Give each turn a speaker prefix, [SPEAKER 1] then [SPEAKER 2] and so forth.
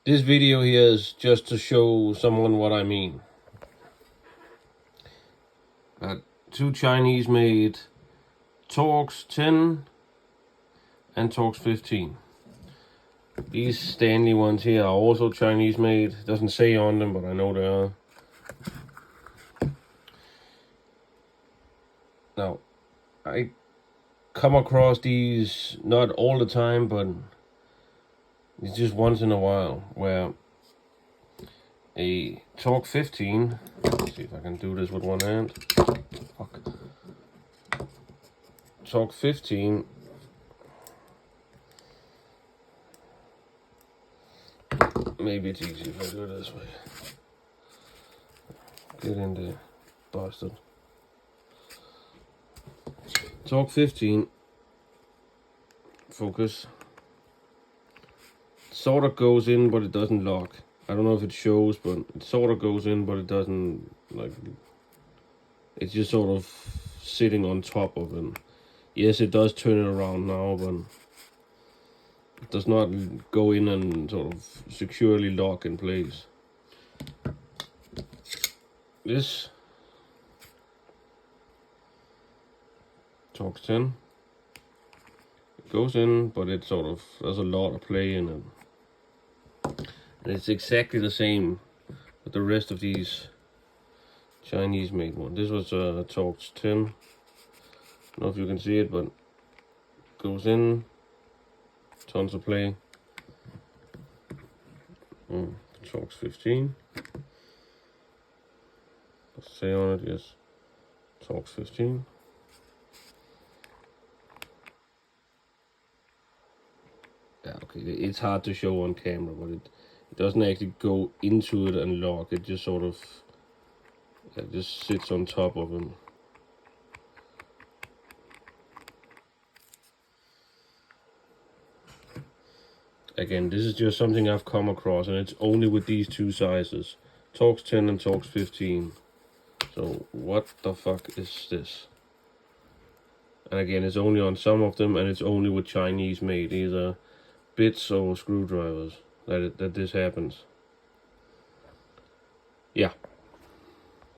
[SPEAKER 1] This video here is just to show someone what I mean. Two Chinese made Torx 10 and Torx 15. These Stanley ones here are also Chinese made. Doesn't say on them, but I know they are. Now, I come across these not all the time, but it's just once in a while where a Torx 15, let's see if I can do this with one hand. Fuck. Torx 15 maybe it's easy if I do it this way. Get in there, bastard. Torx 15, focus. Sort of goes in, but it doesn't lock. I don't know if it shows, but it sort of goes in, but it doesn't, like, it's just sort of sitting on top of it. Yes, it does turn it around now, but it does not go in and sort of securely lock in place. This Torx 10, it goes in, but it sort of, there's a lot of play in it. And it's exactly the same with the rest of these Chinese made ones. This was a Torx 10. I don't know if you can see it, but it goes in, tons of play. Torx 15. Let's say on it, yes. Torx 15. Yeah, okay, it's hard to show on camera, but it doesn't actually go into it and lock. It just sort of, just sits on top of him. Again, this is just something I've come across, and it's only with these two sizes, Torx 10 and Torx 15. So what the fuck is this? And again, it's only on some of them, and it's only with Chinese made, either bits or screwdrivers that this happens. Yeah.